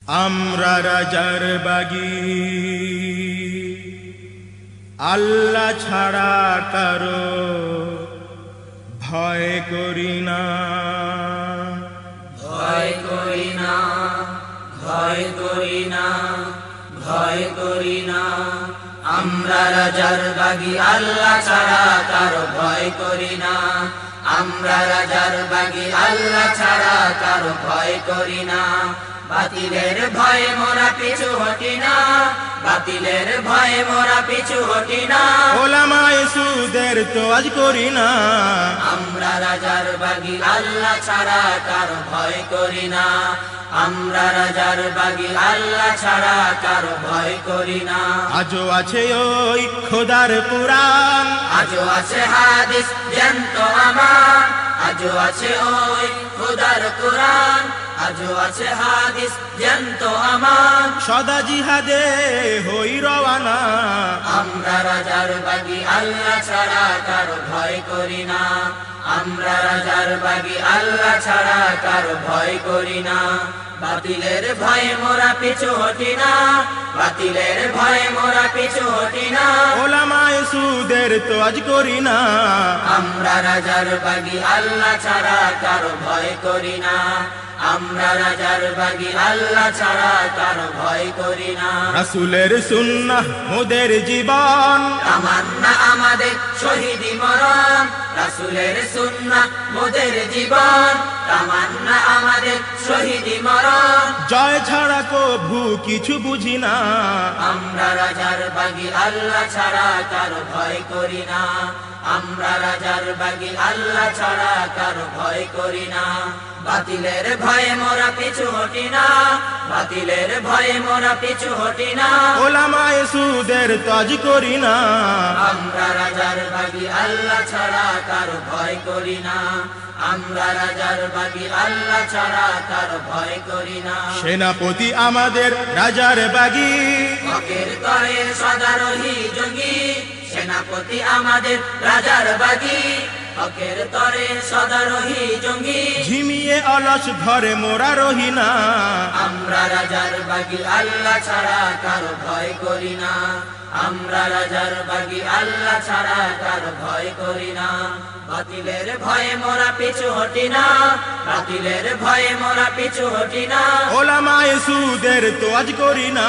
আমরা রাজার বাগী, আল্লাহ ছাড়া কারো ভয় করি না, ভয় করি না, ভয় করি না, ভয় করি না। আমরা রাজার বাগী, আল্লাহ ছাড়া কারো ভয় করি না। আমরা রাজার বাগী, আল্লাহ ছাড়া কারো ভয় করি না। বাতিলের ভয়ে মোরা পিছু হটি না, বাতিলের ভয়ে মোরা পিছু হটি না। ওলামায়ে সুদের তোয়াজ করি না। আমরা রাজার বাগী, আল্লাহ ছাড়া কারো ভয় করি না। আমরা রাজার বাগী, আল্লাহ ছাড়া কারো ভয় করি না। আজও আছে ওই খোদার কুরআন, আজও আছে হাদিস জ্ঞান্ত আমার। আজও আছে ওই খোদার কুরআন, আজও আছে হাদিস জ্ঞান্ত আমার। সদা জিহাদে হই রওয়ানা। আমরা রাজার বাগী, আল্লাহ ছাড়া কারো ভয় করি না। আমরা রাজার বাগী, আল্লাহ ছাড়া কারো ভয় করি না। বাতিলের ভয়ে মোরা পিছু হটি না, বাতিলের ভয়ে মোরা পিছু হটি না। ওলামায়ে সুদের তোয়াজ করি না। আমরা রাজার বাগী, আল্লাহ ছাড়া কারো ভয় করি না। আমরা রাজার বাগী, আল্লাহ ছাড়া কারো ভয় করি না। রাসূলের সুন্নাহ মোদের জীবন, তামান্না আমাদের শহীদি মরণ। রাসূলের সুন্নাহ মোদের জীবন, তামান্না আমাদের শহীদি মরণ। জয় ছাড়া কভু কিছু বুঝি না। আমরা রাজার বাগী, আল্লাহ ছাড়া কারো ভয় করি না। আমরা রাজার বাগী, আল্লাহ ছাড়া কারো ভয় করি না। বাতিলের ভয়ে মোরা পিছু হটি না, বাতিলের ভয়ে মোরা পিছু হটি না। ওলামায়ে সুদের তোয়াজ করি না। আমরা রাজার বাগী, আল্লাহ ছাড়া কারো ভয় করি না। আমরা রাজার বাগী, আল্লাহ ছাড়া কারো ভয় করি না। সেনাপতি আমাদের রাজার বাগী, হকের তরে সদারোহী জঙ্গি। সেনাপতি আমাদের রাজার বাগী, হকের তরে সদারোহী জঙ্গি। ঝিমিয়ে অলস ঘরে মোরা রহি না। আমরা রাজার বাগী, আল্লাহ ছাড়া কারো ভয় করি না। আমরা রাজার বাগী, আল্লাহ ছাড়া কারো ভয় করি না। বাতিলের ভয়ে মোরা পিছু হটি না, বাতিলের ভয়ে মোরা পিছু হটি না। ওলামায়ে সুদের তোয়াজ করি না।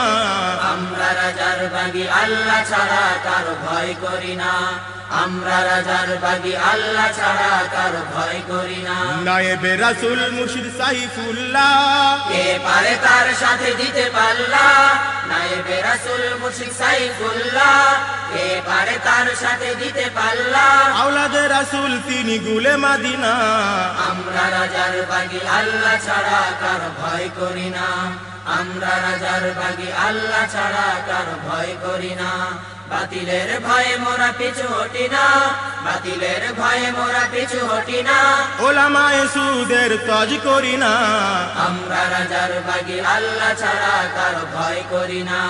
আমরা রাজার বাগী, আল্লাহ ছাড়া কারো ভয় করি না। আমরা রাজার বাগী, আল্লাহ ছাড়া কারো ভয় করি না। নায়েবে রাসূল মুর্শিদ সাইফুল্লাহ, কে পারে তার সাথে দিতে পাল্লা। নায়েবে রাসূল মুর্শিদ সাইফুল্লাহ, কে পারে তার সাথে দিতে পাল্লা। আওলাদে রাসূল তিনি গুলে মাদিনা। আমরা রাজার বাগী, আল্লাহ ছাড়া কারো ভয় করি না। আমরা রাজার বাগী, আল্লাহ ছাড়া কারো ভয় করি না। বাতিলের ভয়ে মোরা পিছু হটি না, বাতিলের ভয়ে মোরা পিছু হটি না। ওলামায়ে সুদের তোয়াজ করি না। আমরা রাজার বাগী, আল্লাহ ছাড়া কারো ভয় করি না।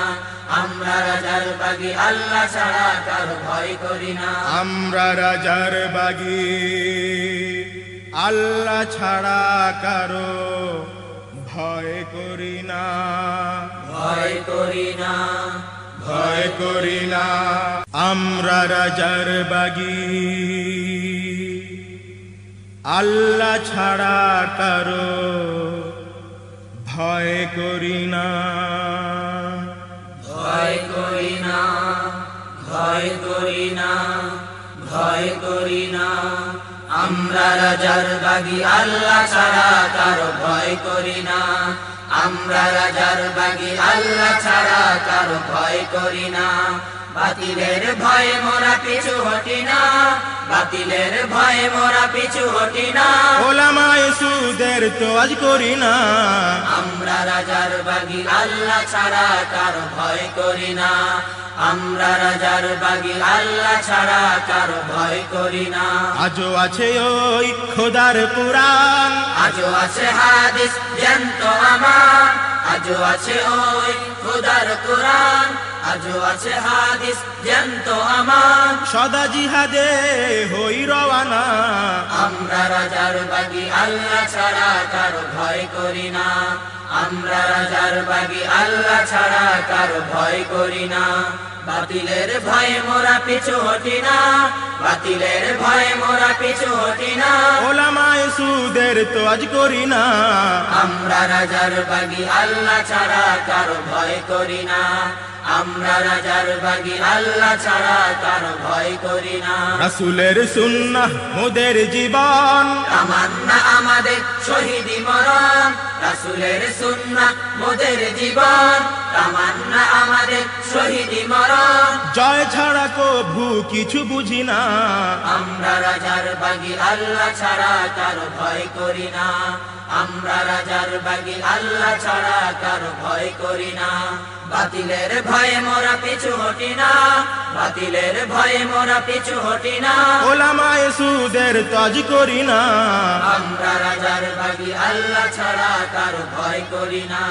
আমরা রাজার বাগী, আল্লাহ ছাড়া কারো ভয় করি না। আমরা রাজার বাগী, আল্লাহ ছাড়া কারো ভয় করি না, ভয় করি না, ভয় করি না। আমরা রাজার বাগী, আল্লাহ ছাড়া কারো ভয় করি না, ভয় করি না, ভয় করি না, ভয় করি না। আমরা রাজার বাগী, আল্লাহ ছাড়া কারো ভয় করি না। আমরা রাজার বাগী, আল্লাহ ছাড়া কারো ভয় করি না। বাতিলের ভয়ে মোরা পিছু হটি না, বাতিলের ভয়ে মোরা পিছু হটি না। ওলামায়ে সুদের তোয়াজ করি না। আমরা রাজার বাগী, আল্লাহ ছাড়া কারো ভয় করি না। আমরা রাজার বাগী, আল্লাহ ছাড়া কারো ভয় করি না। আজও আছে ওই খোদার কুরআন, আজও আছে হাদিস জ্ঞান্ত আমার। আজও আছে ওই খোদার কুরআন, আজও আছে হাদিস জ্ঞান্ত আমার। সদা জিহাদে হই রওয়ানা। আমরা রাজার বাগী, আল্লাহ ছাড়া কারো ভয় করি না। আমরা রাজার বাগি আল্লাহ ছাড়া কারো ভয় করি না বাতিলের ভয়ে মোরা পিছু হটি না বাতিলের ভয়ে মোরা পিছু হটি না ওলামায়ে সুদের তো আজ করি না আমরা রাজার বাগি আল্লাহ ছাড়া কারো ভয় করি না আমরা রাজার বাগি আল্লাহ ছাড়া কারো ভয় করি না রাসূলের সুন্নাহ মোদের জীবন তামান্না আমাদের শহীদি মরণ রাসূলের সুন্নাহ মোদের জীবন তামান্না আমাদের শহীদি মরণ জয় ছাড়া কভু কিছু বুঝি না আমরা রাজার বাগি আল্লাহ ছাড়া কারো ভয় করি না আমরা রাজার বাগি আল্লাহ ছাড়া কারো ভয় করি না বাতিলের ভয়ে মোরা পিছু হটি না বাতিলের ভয়ে মোরা পিছু হটি না ওলামায়ে সুদের তো আজ করি না আমরা রাজার বাগি আল্লাহ ছাড়া কারো ভয় করি না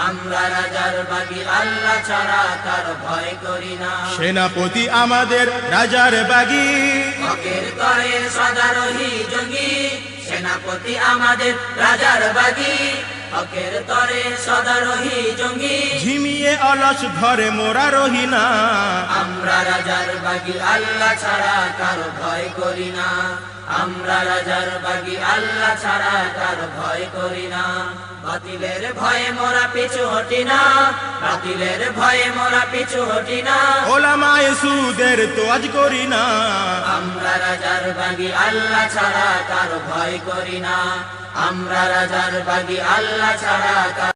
আমরা রাজার বাগি আল্লাহ ছাড়া কারো ভয় করি না সেনাপতি আমাদের রাজার বাগি হকের তরে সদারোহী জঙ্গি সেনাপতি আমাদের রাজার বাগি হকের তরে সদারোহী জঙ্গি ঝিমিয়ে অলস ঘরে মোরা রহি না আমরা রাজার বাগি আল্লাহ ছাড়া কারো ভয় করি না আমরা রাজার বাগি আল্লাহ ছাড়া কারো ভয় করি না বাতিলের ভয়ে মোরা পিছু হটি না বাতিলের ভয়ে মোরা পিছু হটি না ওলামায়ে সুদের তো আজ করি না আমরা রাজার বাগি আল্লাহ ছাড়া কারো ভয় করি না আমরা রাজার বাগি আল্লাহ ছাড়া